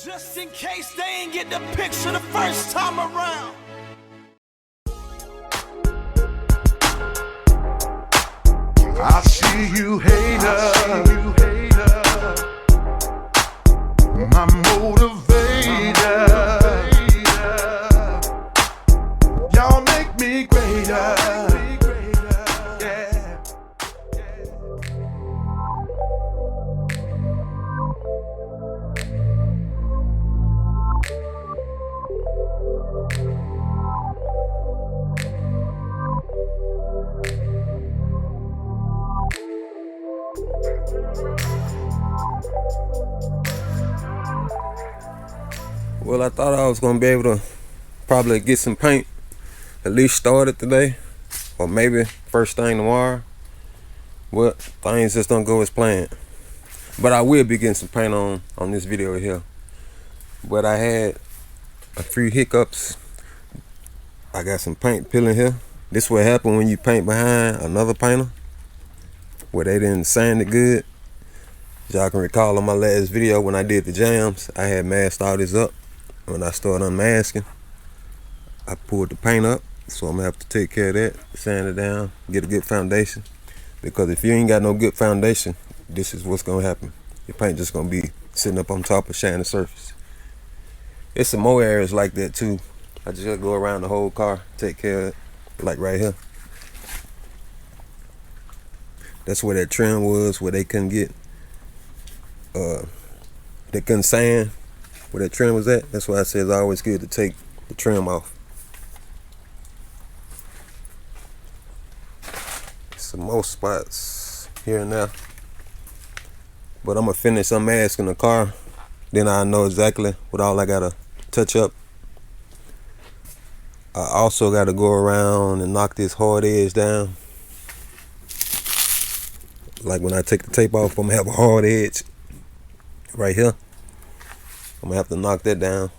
Just in case they ain't get the picture the first time around. I see you, hater. My motivator. Y'all make me greater. Yeah. Well, I thought I was gonna be able to probably get some paint at least started today, or maybe first thing tomorrow. But things just don't go as planned. But I will be getting some paint on this video here. But I had a few hiccups. I got some paint peeling here. This what happen when you paint behind another painter where they didn't sand it good. As y'all can recall on my last video when I did the jams, I had masked all this up. When I started unmasking, I pulled the paint up, so I'm gonna have to take care of that, sand it down, get a good foundation. Because if you ain't got no good foundation, this is what's gonna happen. Your paint just gonna be sitting up on top of shiny surface. It's some more areas like that too. I just gotta go around the whole car, take care of it, like right here. That's where that trim was, where they couldn't get, they couldn't sand. Where that trim was at. That's why I say it's always good to take the trim off. Some more spots here and there. But I'm gonna finish unmasking the car. Then I know exactly what all I gotta touch up. I also gotta go around and knock this hard edge down. Like when I take the tape off, I'm gonna have a hard edge right here. I'm gonna have to knock that down.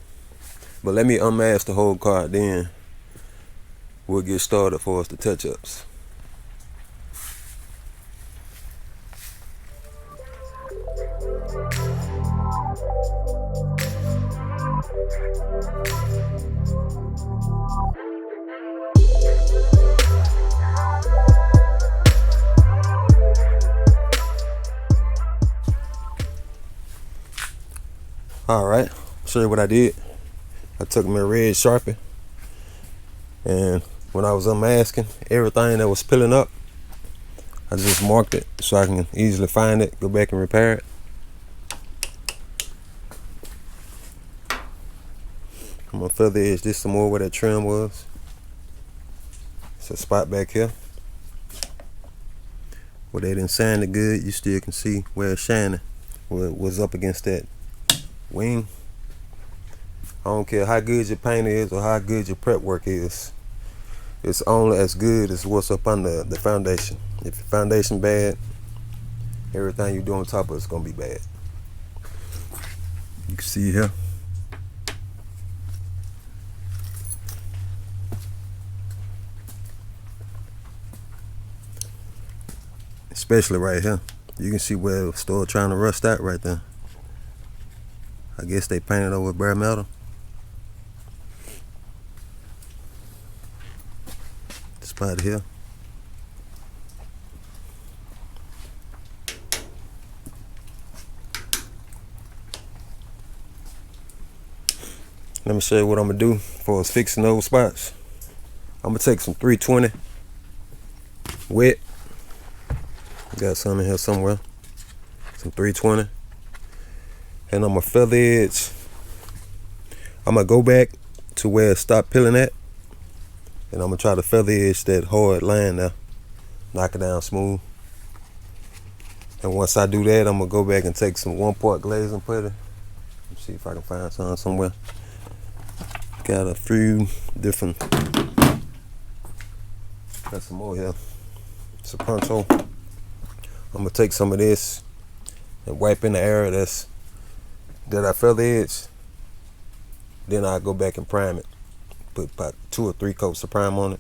But let me unmask the whole car, then we'll get started for us the touch-ups. Alright, show you what I did. I took my red Sharpie, and when I was unmasking everything that was peeling up, I just marked it so I can easily find it, go back and repair it. I'm gonna feather edge this some more where that trim was. It's a spot back here where they didn't sand it good. You still can see where it's shining, where it was up against that wing. I don't care how good your paint is or how good your prep work is. It's only as good as what's up under the foundation. If your foundation bad, everything you do on top of it's gonna be bad. You can see here. Especially right here. You can see where it's still trying to rust out right there. I guess they painted over bare metal. Spot here. Let me show you what I'm gonna do for us fixing those spots. I'm gonna take some 320 wet. Got some in here somewhere. Some 320. And I'm gonna feather edge. I'm gonna go back to where it stopped peeling at, and I'm gonna try to feather edge that hard line there, knock it down smooth. And once I do that, I'm gonna go back and take some 1-part glazing putty. Let's see if I can find some somewhere. Got a few different. Got some more here. It's a punch-hole. I'm gonna take some of this and wipe in the area that I feather edge. Then I'll go back and prime it. Put about 2 or 3 coats of primer on it.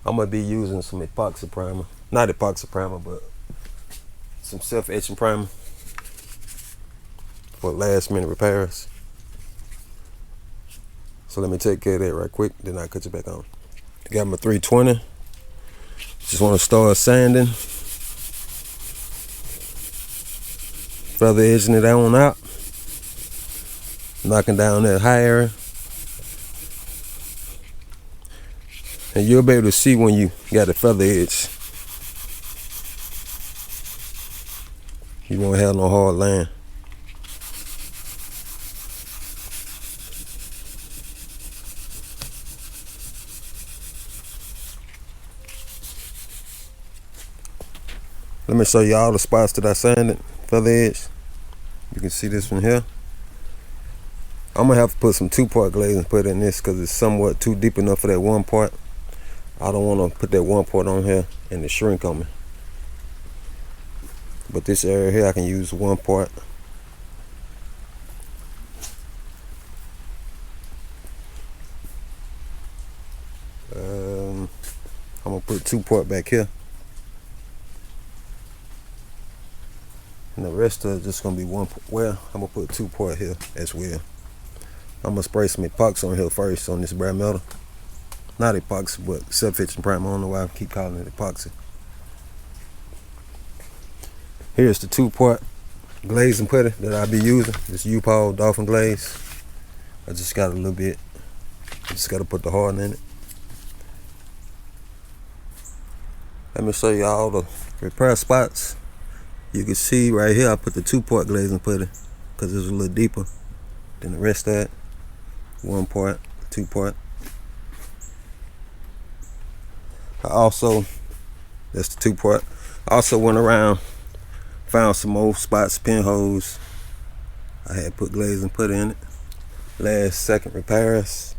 I'm gonna be using some epoxy primer. Not epoxy primer, but some self-etching primer for last minute repairs. So let me take care of that right quick, then I'll cut you back on. I got my 320. Just want to start sanding. Feather edging it on out. Knocking down that high area. And you'll be able to see when you got the feather edge. You won't have no hard line. Let me show you all the spots that I sanded, feather edge. You can see this one here. I'm gonna have to put some 2-part glaze and put in this because it's somewhat too deep enough for that 1 part. I don't want to put that 1 part on here and it shrink on me. But this area here I can use 1 part. I'm gonna put 2 part back here. And the rest of it just gonna be 1 part. Well, I'm gonna put 2 part here as well. I'm gonna spray some epoxy on here first on this bare metal. Not epoxy, but self-etching primer. I don't know why I keep calling it epoxy. Here's the 2-part glaze and putty that I'll be using. This U-Paul Dolphin glaze. I just got a little bit. I just gotta put the hardening in it. Let me show you all the repair spots. You can see right here I put the 2-part glaze and putty because it's a little deeper than the rest of that. 1 part, 2 part. I also, that's the 2 part. I also went around, found some more spots, pinholes. I had put glaze and put in it. Last second repairs.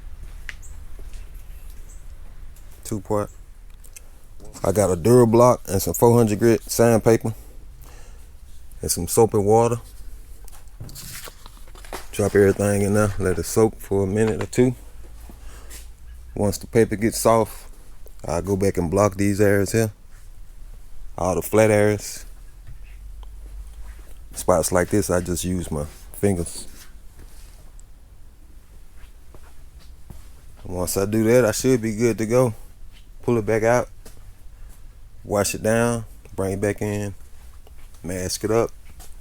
2 part. I got a Durablock and some 400 grit sandpaper and some soap and water. Drop everything in there, let it soak for a minute or 2. Once the paper gets soft, I'll go back and block these areas here. All the flat areas. Spots like this, I just use my fingers. And once I do that, I should be good to go. Pull it back out, wash it down, bring it back in, mask it up,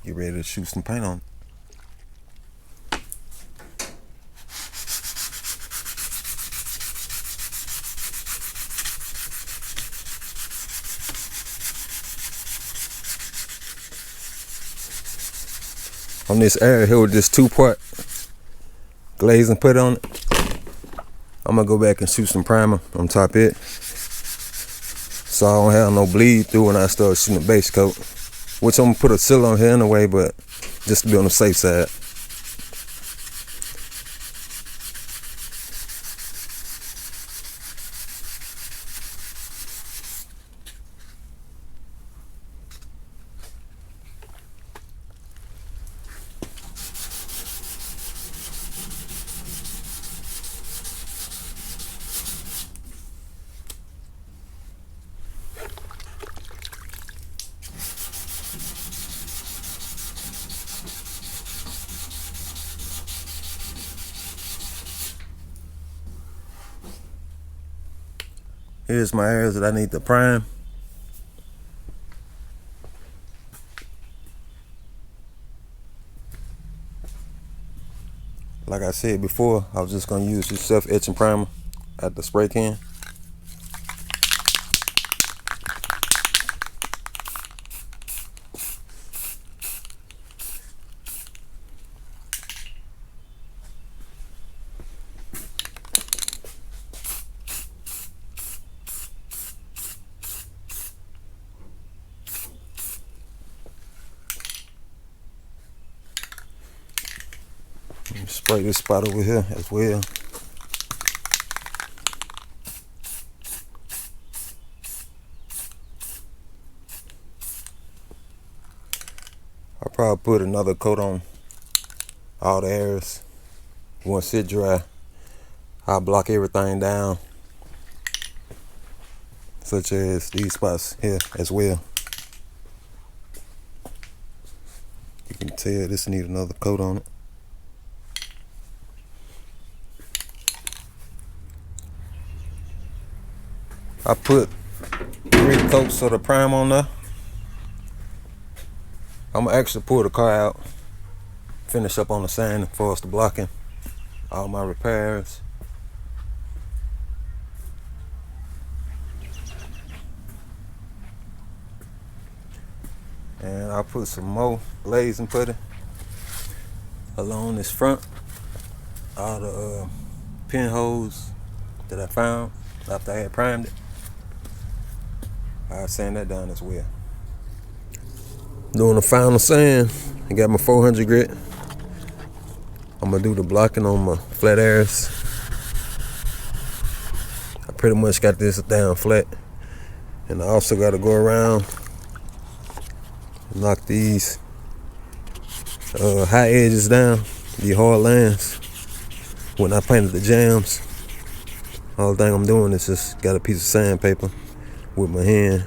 get ready to shoot some paint on it. On this area here with this 2-part glaze and put on it, I'm gonna go back and shoot some primer on top of it so I don't have no bleed through when I start shooting the base coat, which I'm gonna put a seal on here anyway, but just to be on the safe side. Here's my areas that I need to prime. Like I said before, I was just gonna use this self-etching primer at the spray can. Spray this spot over here as well. I'll probably put another coat on all the areas. Once it dry, I'll block everything down, such as these spots here as well. You can tell this need another coat on it. I put 3 coats of the prime on there. I'm gonna actually pull the car out, finish up on the sand as far as the blocking, all my repairs. And I'll put some more glazing putty along this front. All the pinholes that I found after I had primed it, I'll sand that down as well. Doing the final sand, I got my 400 grit. I'm gonna do the blocking on my flat areas. I pretty much got this down flat, and I also got to go around and knock these high edges down, the hard lines. When I painted the jams, all the thing I'm doing is just got a piece of sandpaper with my hand,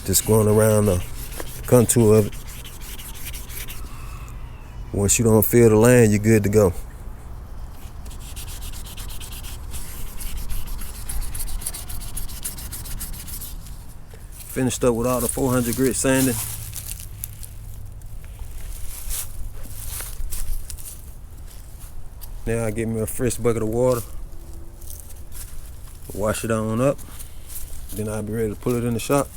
just going around the contour of it. Once you don't feel the line, you're good to go. Finished up with all the 400 grit sanding. Now I get me a fresh bucket of water, wash it on up, then I'll be ready to pull it in the shop.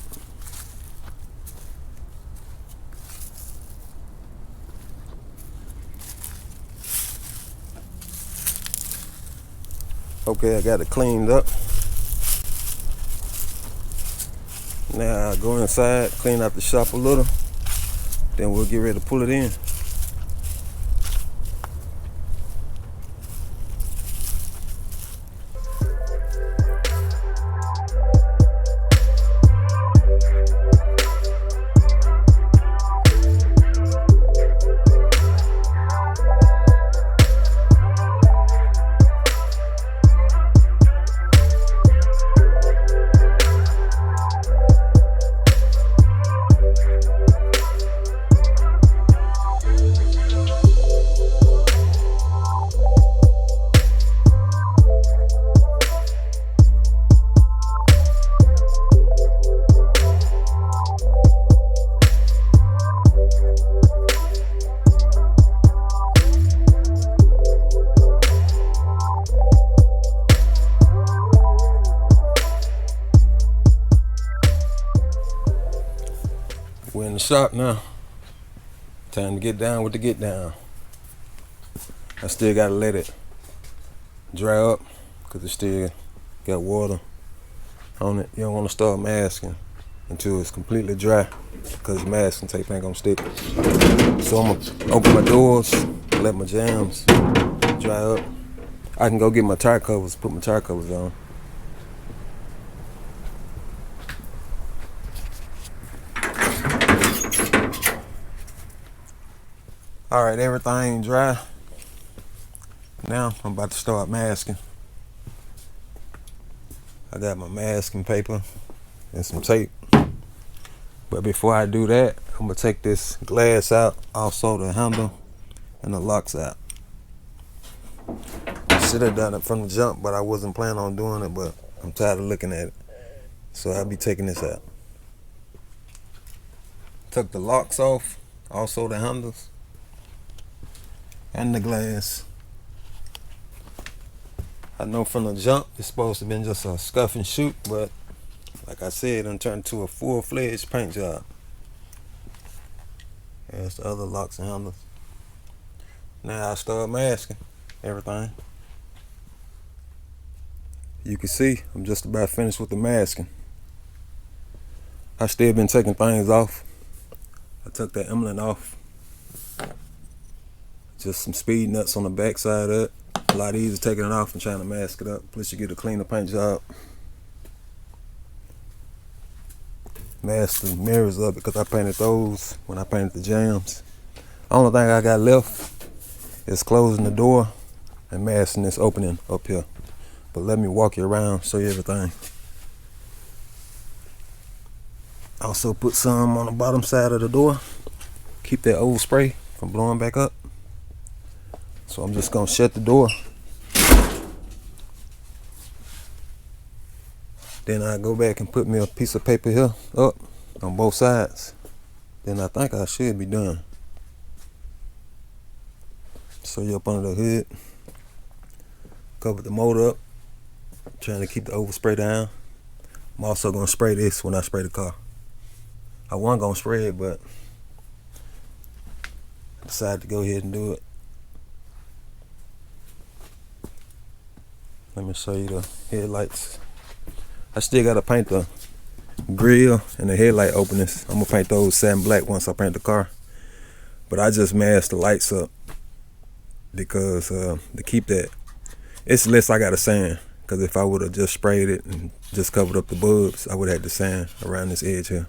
Okay, I got it cleaned up. Now I'll go inside, clean out the shop a little, then we'll get ready to pull it in. We're in the shop now. Time to get down with the get down. I still gotta let it dry up because it still got water on it. You don't want to start masking until it's completely dry because masking tape ain't gonna stick. So I'm gonna open my doors, let my jams dry up. I can go get my tire covers, put my tire covers on. All right, everything dry. Now I'm about to start masking. I got my masking paper and some tape. But before I do that, I'm gonna take this glass out, also the handle and the locks out. I should have done it from the jump, but I wasn't planning on doing it, but I'm tired of looking at it. So I'll be taking this out. Took the locks off, also the handles and the glass. I know from the jump it's supposed to have been just a scuff and shoot, but like I said, it turned into a full-fledged paint job. There's the other locks and handles. Now I start masking everything. You can see I'm just about finished with the masking. I still been taking things off. I took that emblem off. Just some speed nuts on the back side of it. A lot easier taking it off and trying to mask it up. Plus you get a cleaner paint job. Mask the mirrors up because I painted those when I painted the jams. Only thing I got left is closing the door and masking this opening up here. But let me walk you around, show you everything. Also put some on the bottom side of the door. Keep that old spray from blowing back up. So I'm just gonna shut the door. Then I go back and put me a piece of paper here up on both sides. Then I think I should be done. So you up under the hood, cover the motor up, trying to keep the overspray down. I'm also gonna spray this when I spray the car. I wasn't gonna spray it, but I decided to go ahead and do it. Let me show you the headlights. I still gotta paint the grill and the headlight openings. I'm gonna paint those satin black once I paint the car. But I just masked the lights up because to keep that, it's less I gotta sand. Because if I would have just sprayed it and just covered up the bulbs, I would have had to sand around this edge here.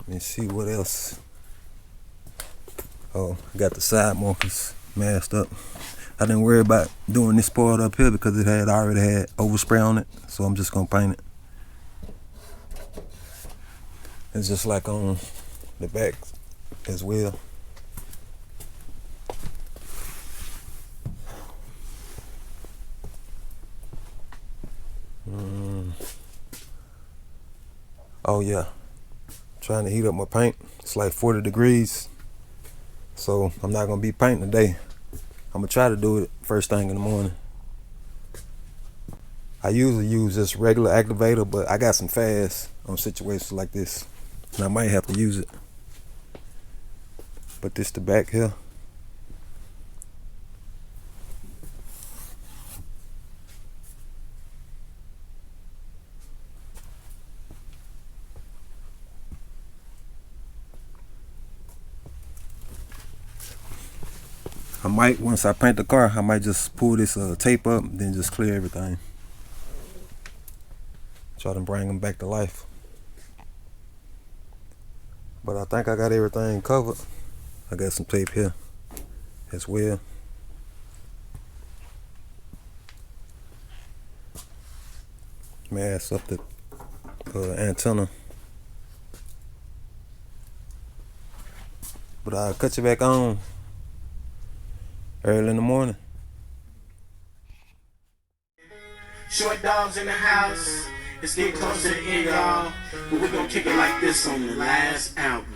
Let me see what else. Oh, I got the side markers masked up. I didn't worry about doing this part up here because it had already had overspray on it, so I'm just gonna paint it. It's just like on the back as well. Oh yeah, trying to heat up my paint. It's like 40 degrees, so I'm not gonna be painting today. I'm gonna try to do it first thing in the morning. I usually use this regular activator, but I got some fast on situations like this, and I might have to use it. But this the back here. I might, once I paint the car, I might just pull this tape up, then just clear everything. Try to bring them back to life. But I think I got everything covered. I got some tape here as well. Mask up the antenna. But I'll cut you back on early in the morning. Short dogs in the house. It's getting close to the end, y'all. But we're gonna kick it like this on the last album.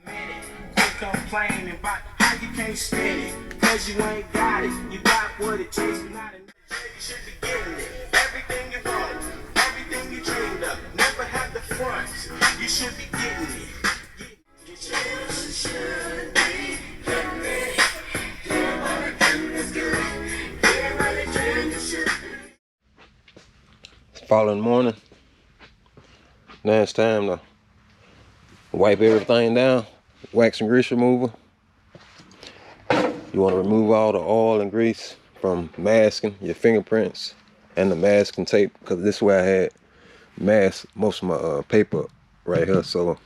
Quit complaining about how you can't spend it. Cause you ain't got it. You got what it takes. Not enough. You should be getting it. Everything you want. Everything you dreamed of. Never have the front. You should be getting it. Get your should be getting it. Following morning, now it's time to wipe everything down, wax and grease remover. You want to remove all the oil and grease from masking your fingerprints and the masking tape, because this way I had masked most of my paper right here, so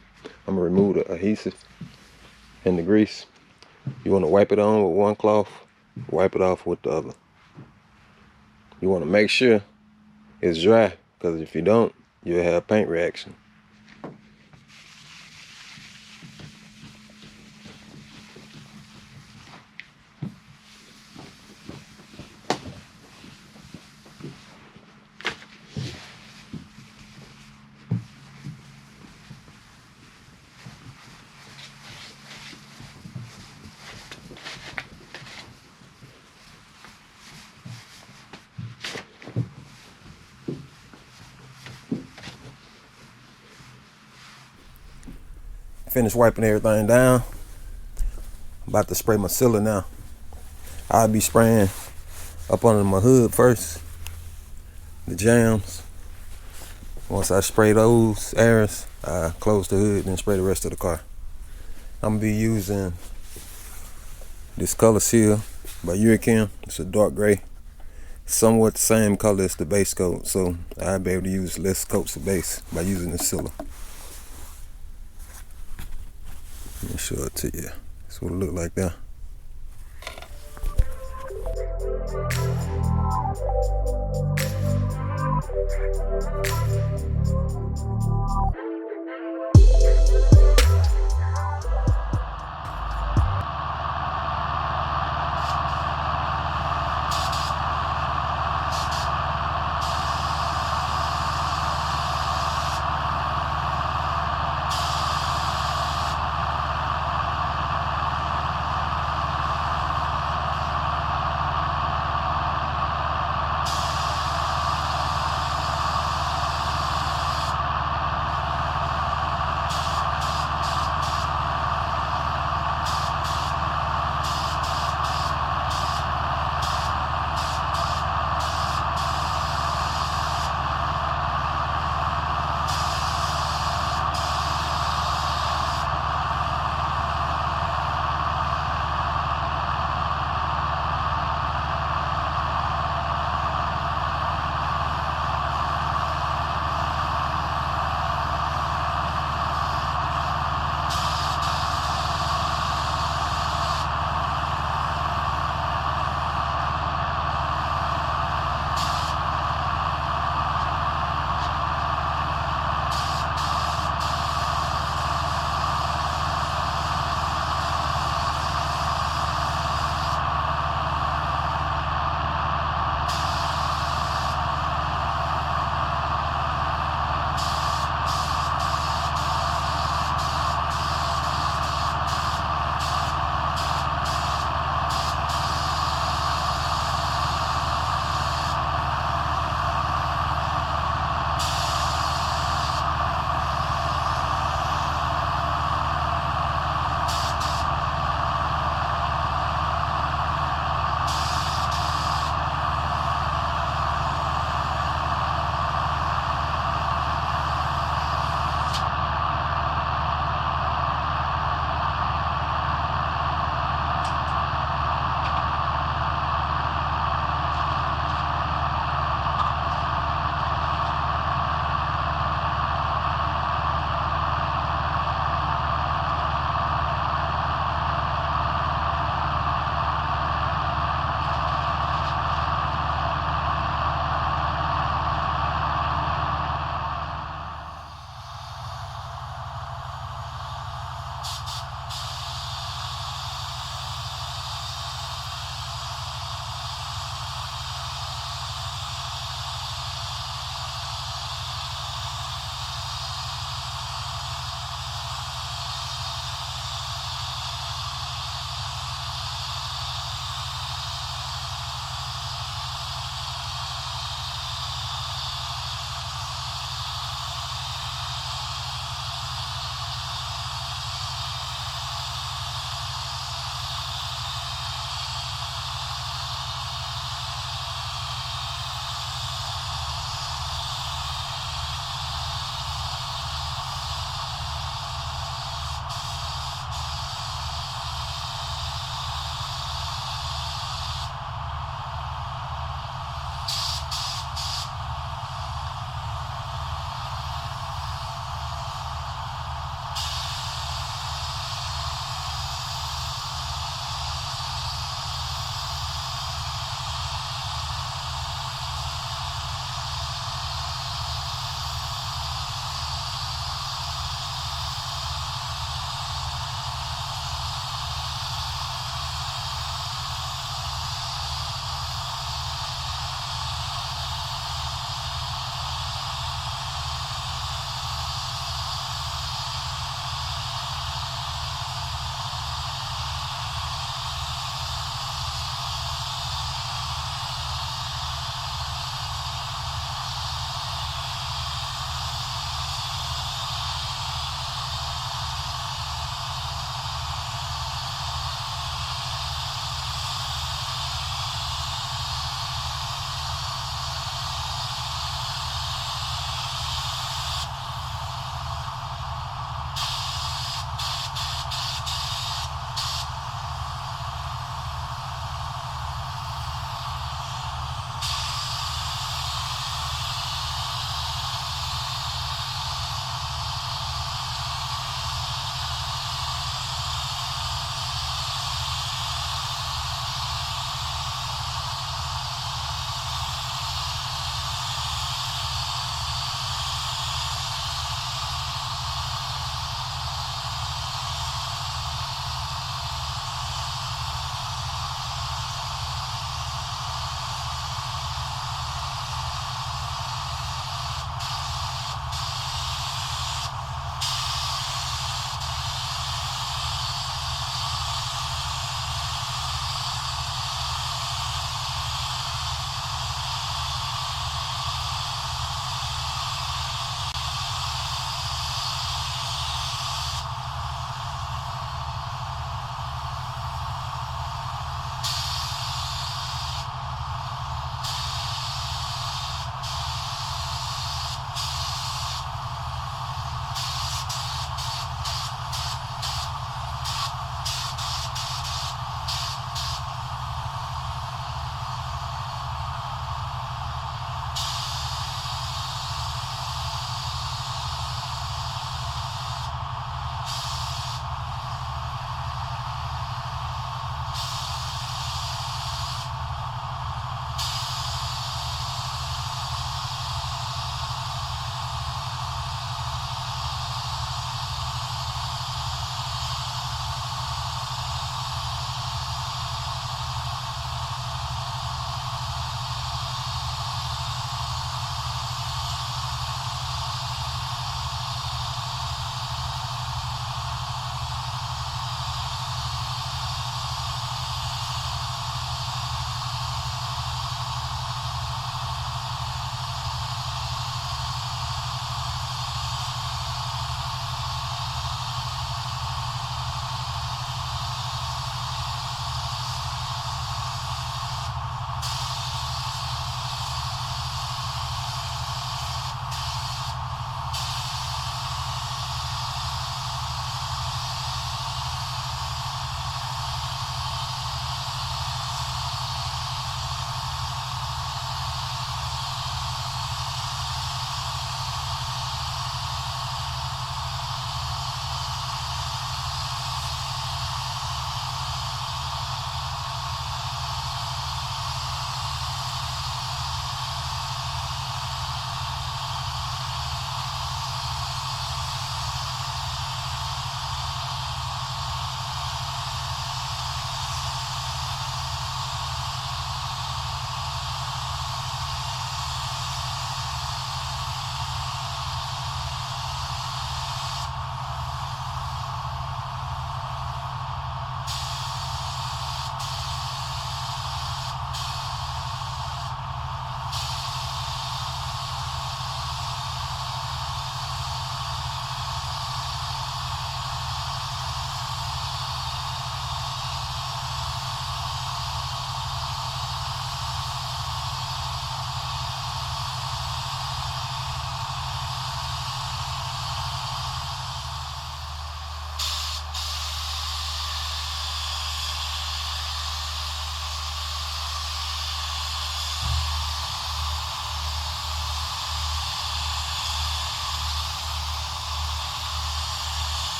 I'm gonna remove the adhesive and the grease. You want to wipe it on with one cloth, wipe it off with the other. You want to make sure it's dry, because if you don't, you'll have paint reaction. Finished wiping everything down. I'm about to spray my sealer now. I'll be spraying up under my hood first, the jams. Once I spray those areas, I close the hood and spray the rest of the car. I'm gonna be using this color seal by Acrylic. It's a dark gray, somewhat the same color as the base coat, so I'll be able to use less coats of base by using the sealer. Let me show it to you. That's what it look like there.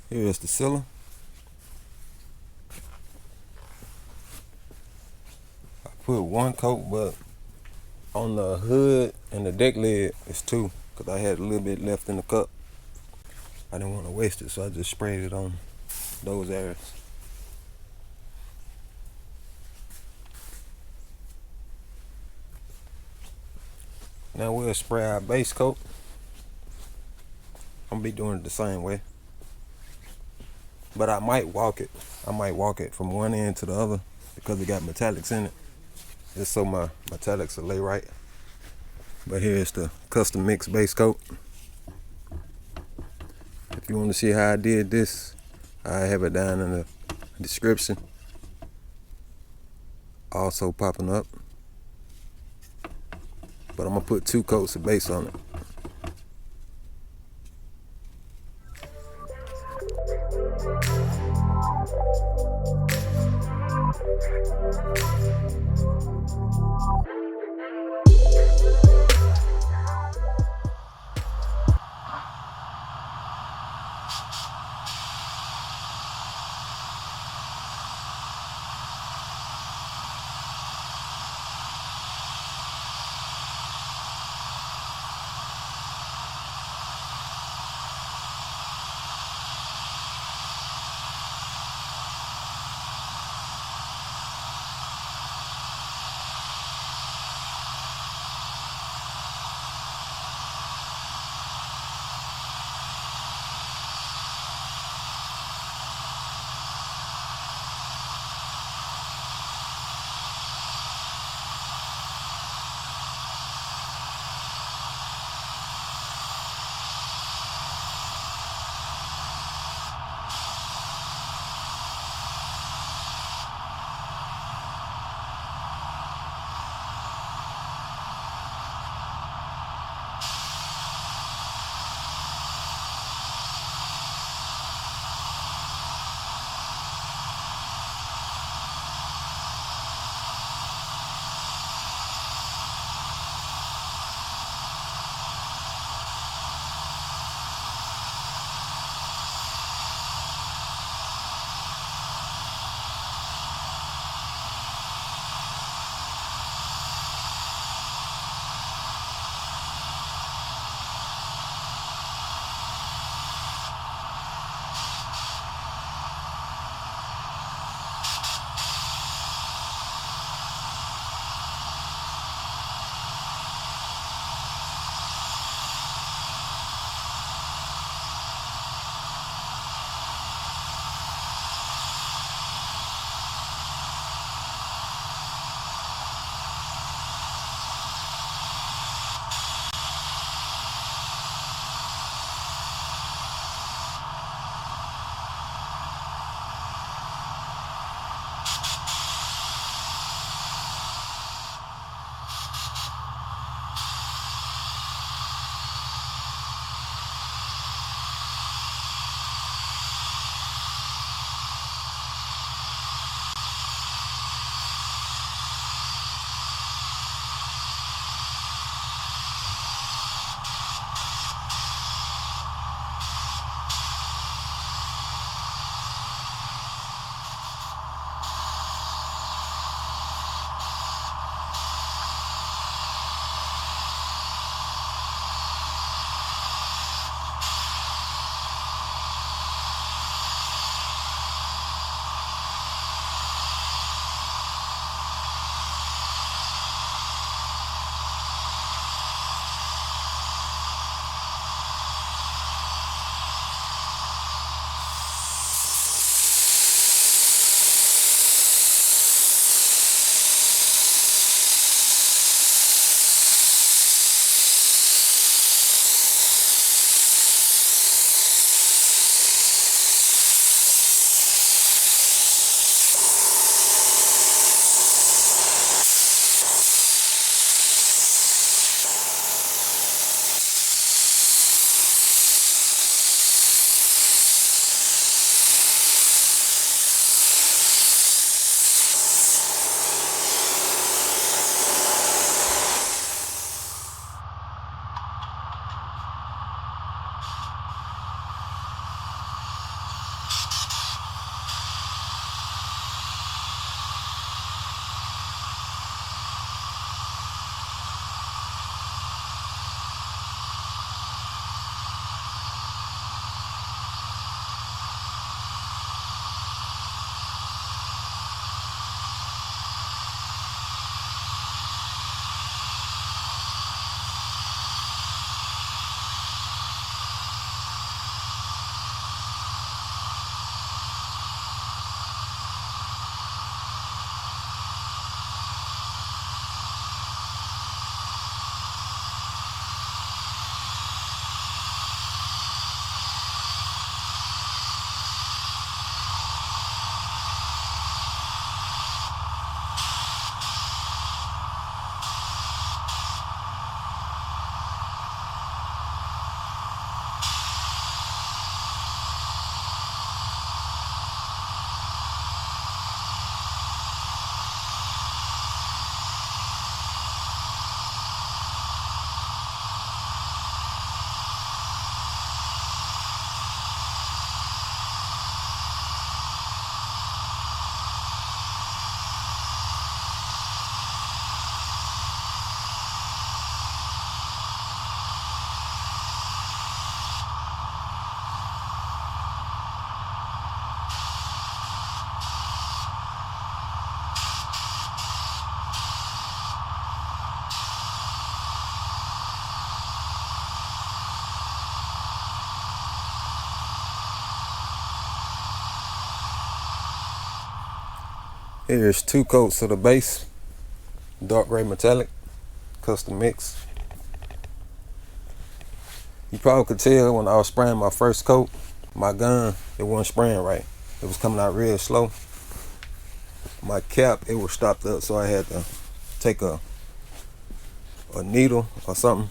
Here is the sealer. I put one coat, but on the hood and the deck lid it's two, because I had a little bit left in the cup. I didn't want to waste it, so I just sprayed it on those areas. Now we'll spray our base coat. I'm gonna be doing it the same way, but I might walk it. I might walk it from one end to the other because it got metallics in it, just so my metallics will lay right. But here's the custom mix base coat. If you want to see how I did this, I have it down in the description. Also popping up. But I'm gonna put 2 coats of base on it. Here's 2 coats of the base, dark gray metallic, custom mix. You probably could tell when I was spraying my first coat, my gun, it wasn't spraying right. It was coming out real slow. My cap, it was stopped up, so I had to take a needle or something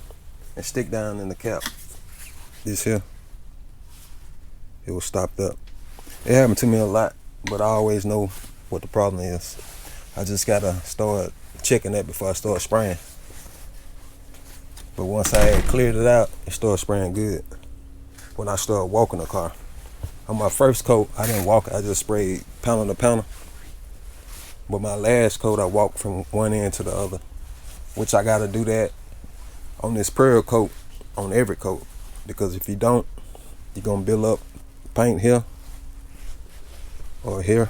and stick down in the cap. This here, it was stopped up. It happened to me a lot, but I always know what the problem is. I just gotta start checking that before I start spraying. But once I had cleared it out, it started spraying good when I started walking the car. On my first coat, I didn't walk it, I just sprayed panel to panel. But my last coat, I walked from one end to the other, which I gotta do that on this pearl coat, on every coat. Because if you don't, you're gonna build up paint here or here,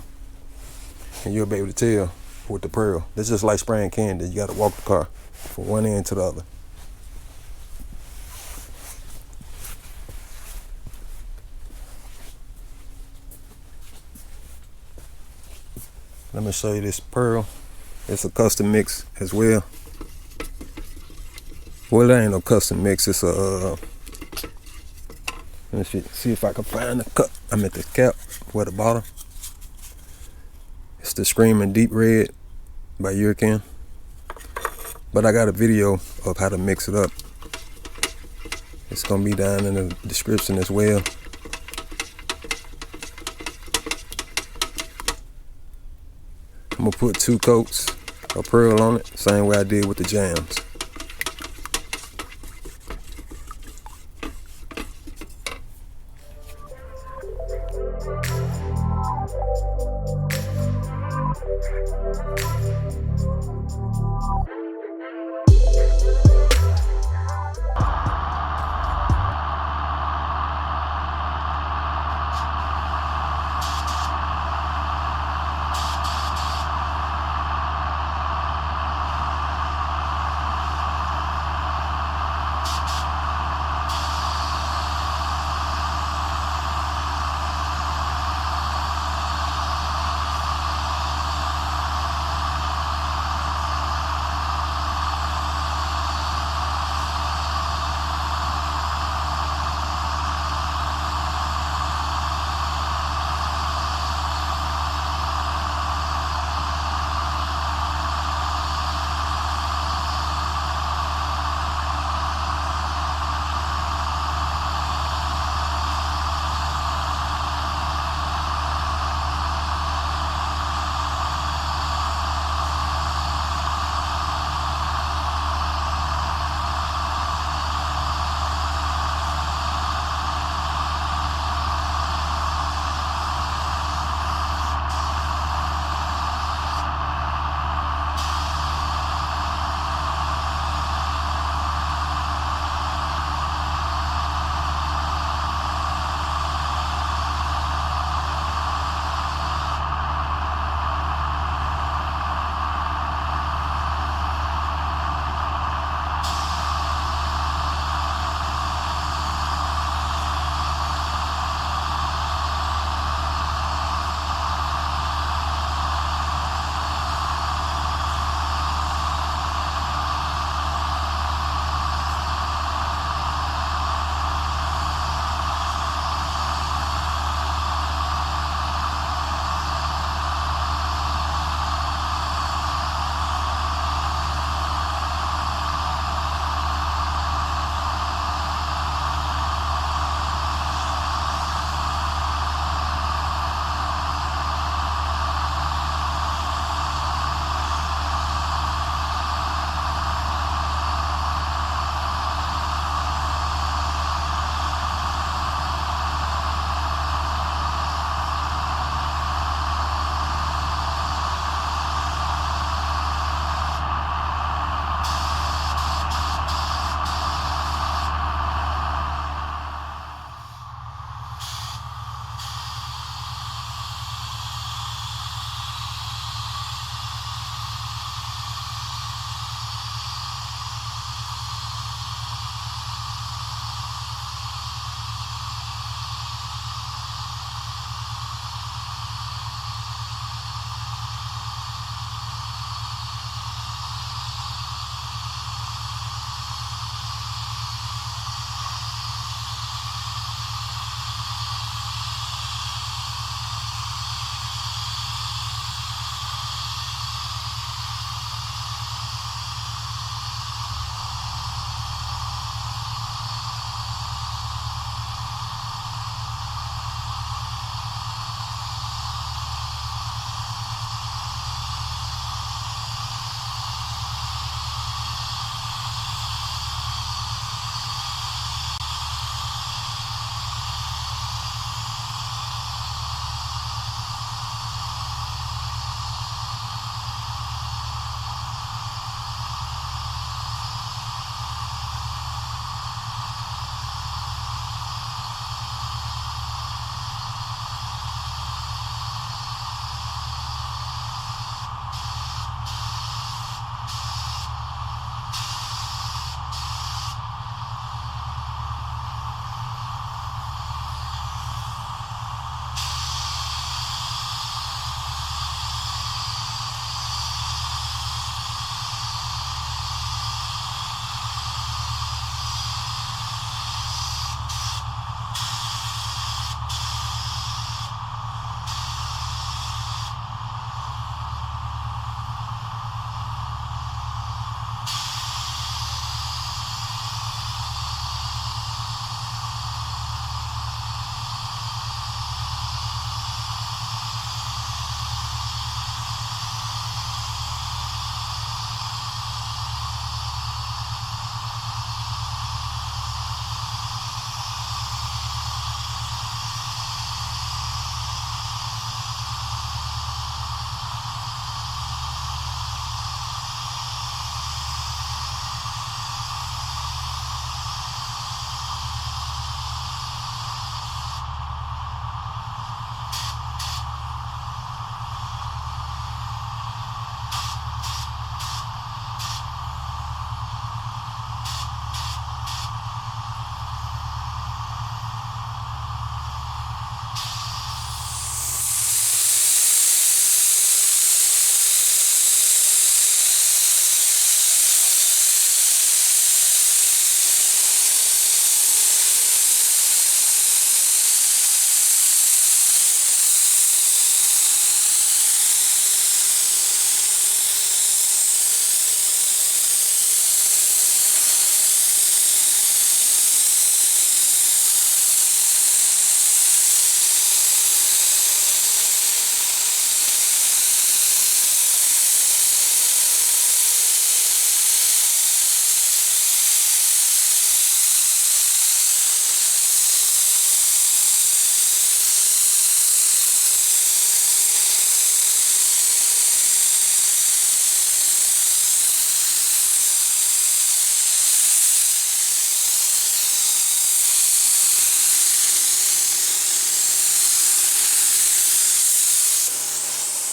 and you'll be able to tell with the pearl. It's just like spraying candy. You gotta walk the car from one end to the other. Let me show you this pearl. It's a custom mix as well. Well, that ain't no custom mix. It's a, let me see if I can find the cup. I'm at the cap for the bottom. It's the Screaming Deep Red by Hurricane. But I got a video of how to mix it up. It's gonna be down in the description as well. I'm gonna put 2 coats of pearl on it, same way I did with the jams.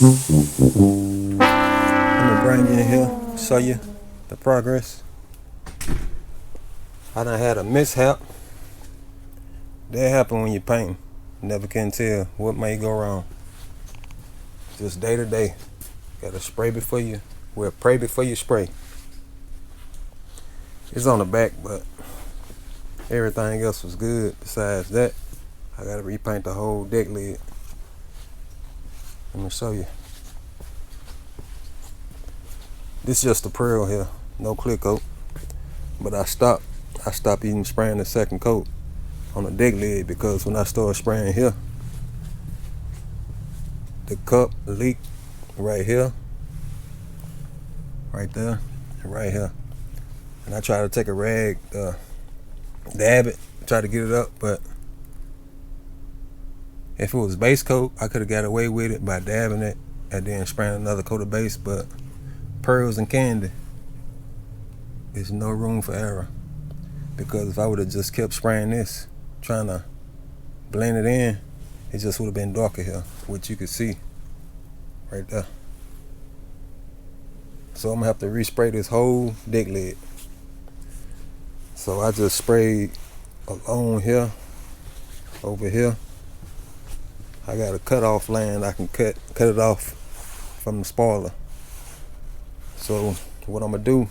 I'm gonna bring you in here, show you the progress. I done had a mishap. That happen when you paint. Never can tell what may go wrong. Just day to day. Gotta spray before you, well, pray before you spray. It's on the back, but everything else was good. Besides that, I gotta repaint the whole deck lid. Let me show you. This is just a pearl here, no clear coat. But I stopped even spraying the second coat on the deck lid because when I started spraying here, the cup leaked right here, right there, and right here. And I tried to take a rag, dab it, try to get it up, but if it was base coat, I could have got away with it by dabbing it and then spraying another coat of base. But pearls and candy, there's no room for error, because if I would have just kept spraying this, trying to blend it in, it just would have been darker here, which you could see right there. So I'm gonna have to respray this whole deck lid. So I just sprayed along here, over here. I got a cutoff line. I can cut it off from the spoiler. So what I'm gonna do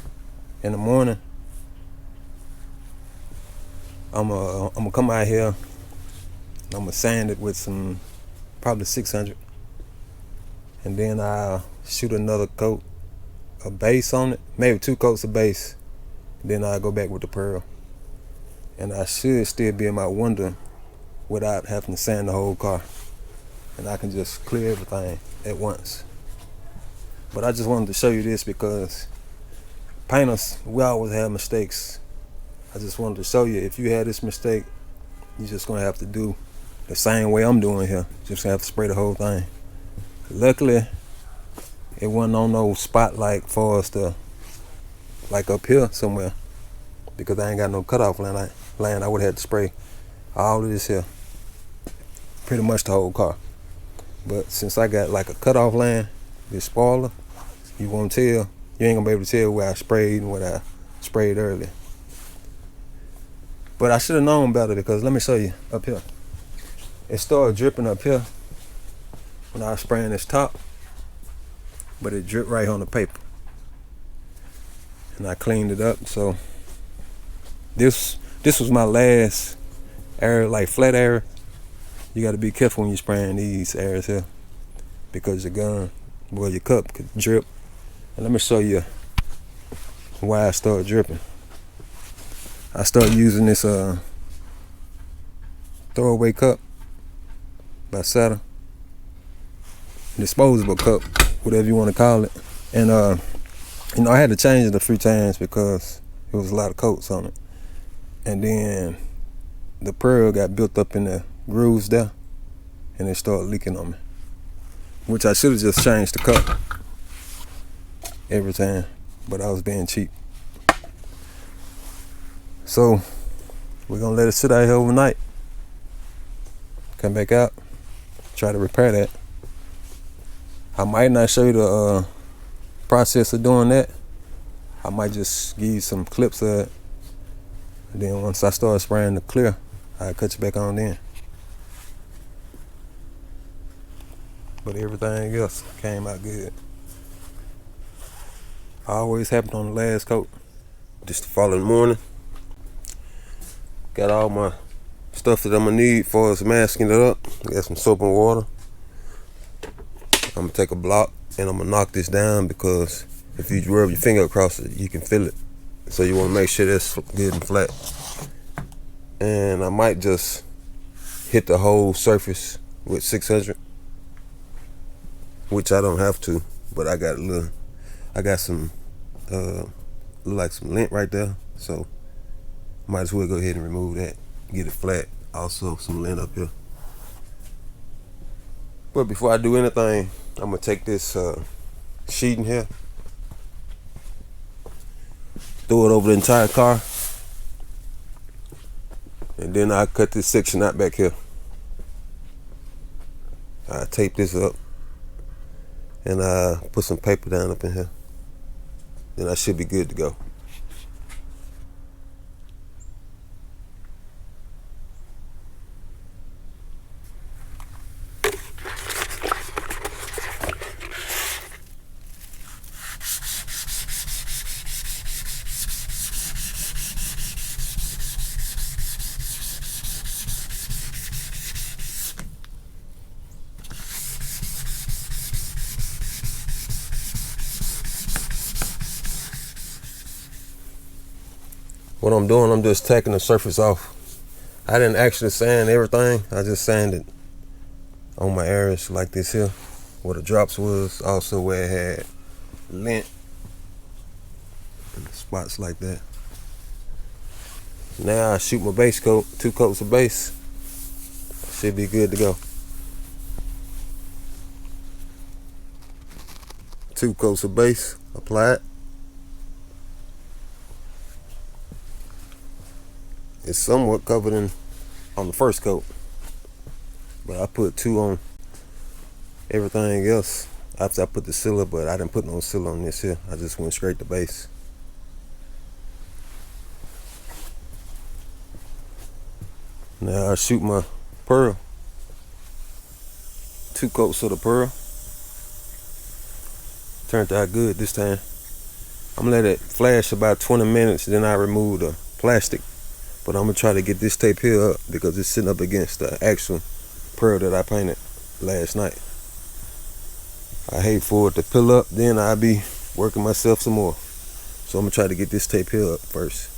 in the morning, I'm gonna come out here and I'm gonna sand it with some, probably 600, and then I'll shoot another coat of base on it, maybe 2 coats of base. Then I'll go back with the pearl, and I should still be in my window without having to sand the whole car, and I can just clear everything at once. But I just wanted to show you this because painters, we always have mistakes. I just wanted to show you, if you had this mistake, you're just gonna have to do the same way I'm doing here. Just gonna have to spray the whole thing. Luckily, it wasn't on no spot like for us to, like up here somewhere, because I ain't got no cutoff line. I would have had to spray all of this here, pretty much the whole car. But since I got like a cutoff line, this spoiler, you won't tell. You ain't gonna be able to tell where I sprayed and what I sprayed earlier. But I should have known better, because let me show you up here. It started dripping up here when I was spraying this top, but it dripped right on the paper. And I cleaned it up. So this was my last area, like flat area. You got to be careful when you're spraying these areas here, because your gun, well, your cup could drip. And let me show you why I started dripping. I started using this throwaway cup by Saturn, disposable cup, whatever you want to call it. And you know, I had to change it a few times because it was a lot of coats on it. And then the pearl got built up in the grooves there, and it started leaking on me, which I should have just changed the cup every time, but I was being cheap. So we're gonna let it sit out here overnight, come back out, try to repair that. I might not show you the process of doing that. I might just give you some clips of it, and then once I start spraying the clear, I'll cut you back on in. But everything else came out good. I always happened on the last coat. Just the following morning, got all my stuff that I'm gonna need for us masking it up. Got some soap and water. I'm gonna take a block and I'm gonna knock this down, because if you rub your finger across it, you can feel it. So you wanna make sure that's good and flat. And I might just hit the whole surface with 600, which I don't have to, but I got some look like some lint right there, so might as well go ahead and remove that, get it flat. Also some lint up here. But before I do anything, I'm gonna take this sheeting here, throw it over the entire car, and then I cut this section out back here. I tape this up, and put some paper down up in here. Then I should be good to go. What I'm doing, I'm just taking the surface off. I didn't actually sand everything. I just sanded on my areas like this here, where the drops was, also where it had lint and spots like that. Now I shoot my base coat, 2 coats of base. Should be good to go. 2 coats of base applied. It's somewhat covered in on the first coat, but I put 2 on everything else after I put the sealer, but I didn't put no sealer on this here. I just went straight to base. Now I shoot my pearl, 2 coats of the pearl. Turned out good this time. I'm gonna let it flash about 20 minutes, then I remove the plastic. But I'm gonna try to get this tape here up because it's sitting up against the actual pearl that I painted last night. I hate for it to peel up, then I'll be working myself some more. So I'm gonna try to get this tape here up first.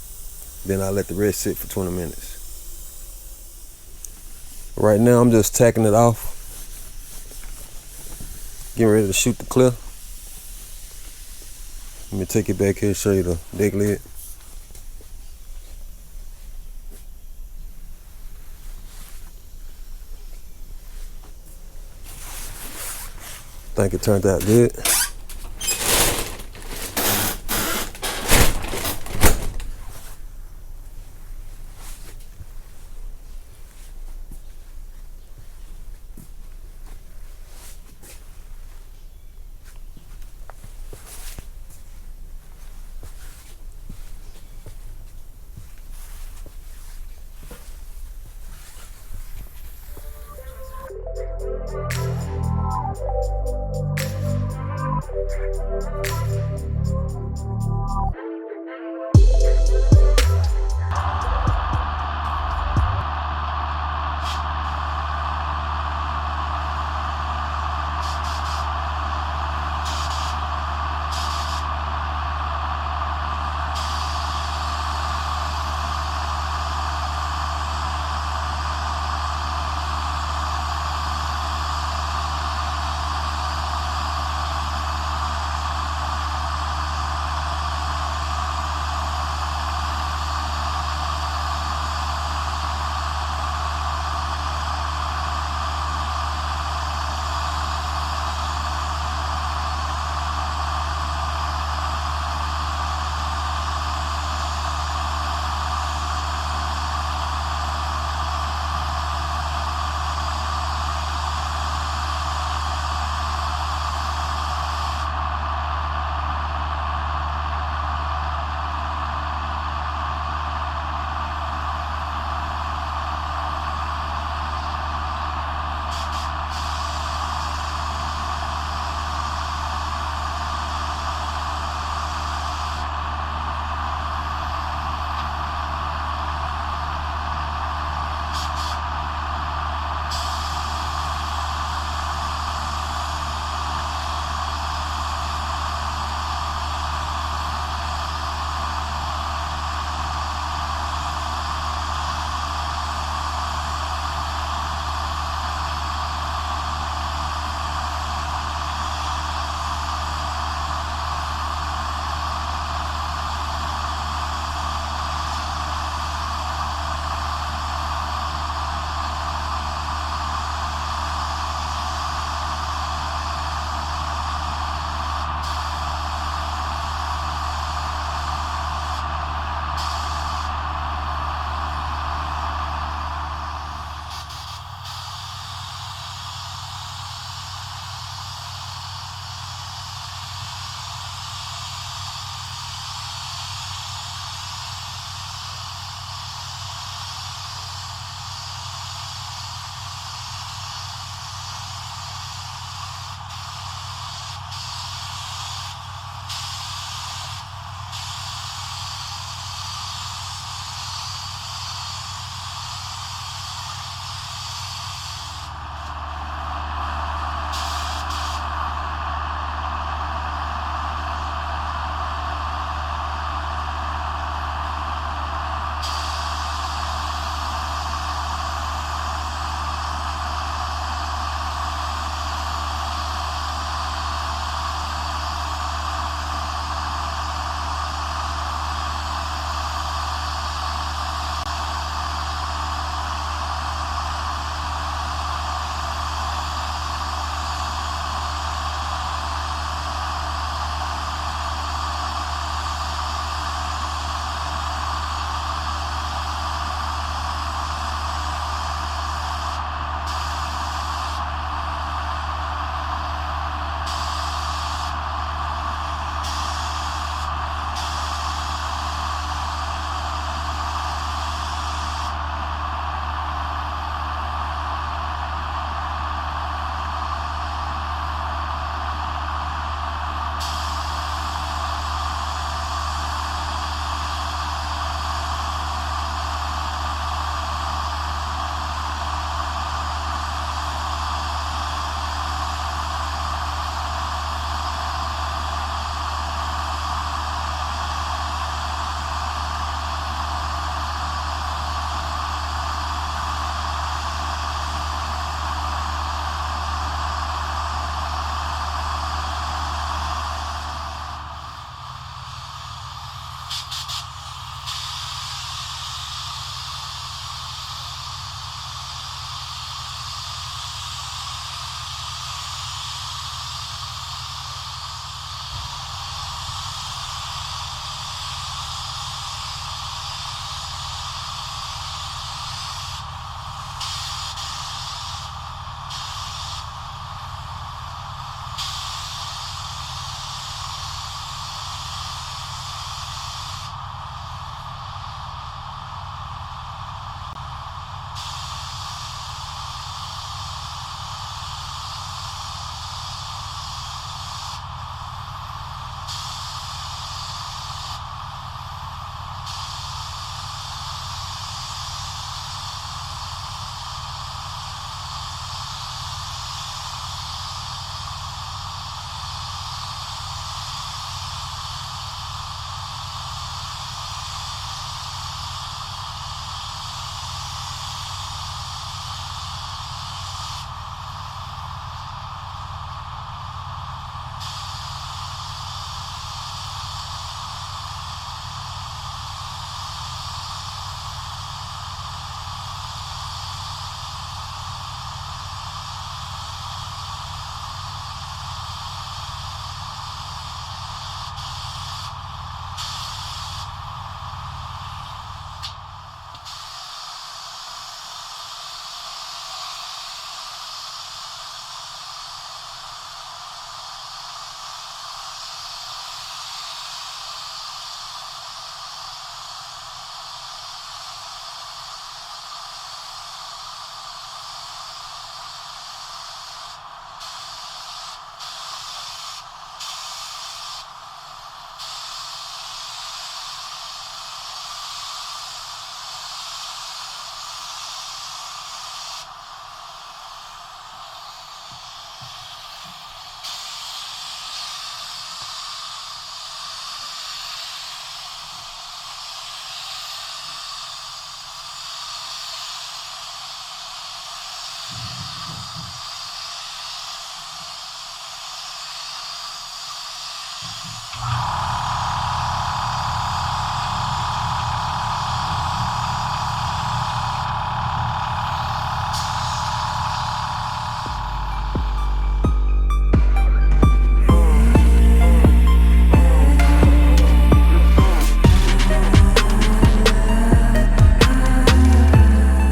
Then I'll let the rest sit for 20 minutes. Right now I'm just tacking it off. Getting ready to shoot the clear. Let me take it back here and show you the deck lid. Think it turned out good.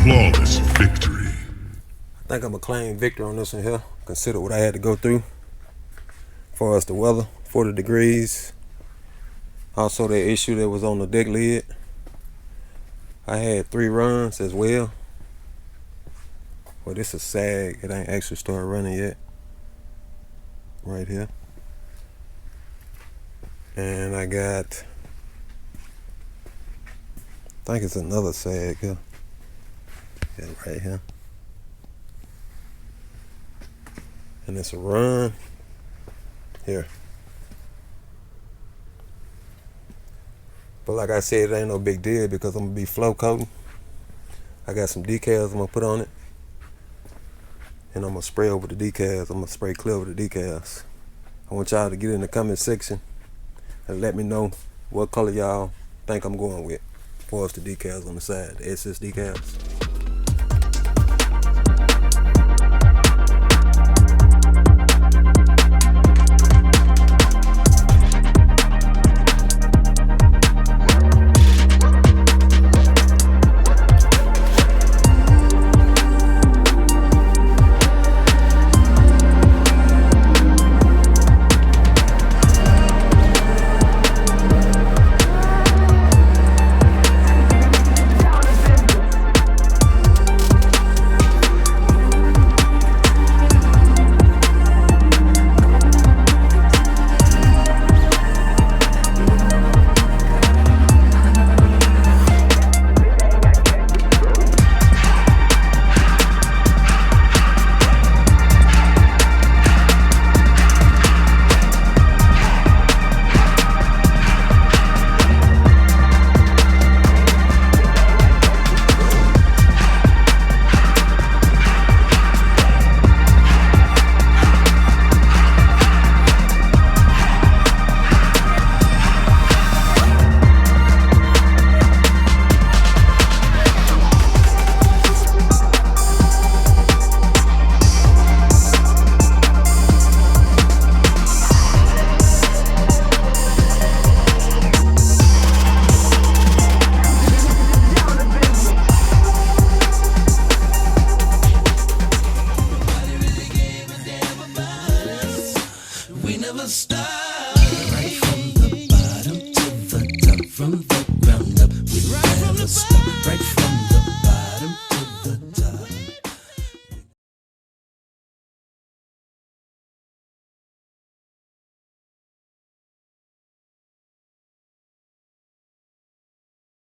Flawless victory. I think I'm a claim victory on this one here. Consider what I had to go through as far as the weather, 40 degrees. Also that issue that was on the deck lid. I had 3 runs as well. Well, this is sag. It ain't actually started running yet. Right here. And I got, I think it's another sag here. Yeah, right here. And it's a run here. But like I said, it ain't no big deal because I'm gonna be flow coating. I got some decals I'm gonna put on it. And I'm gonna spray over the decals. I'm gonna spray clear over the decals. I want y'all to get in the comment section and let me know what color y'all think I'm going with as far as the decals on the side, the SS decals. Right from the bottom to the top, from the ground up, we never stop. Right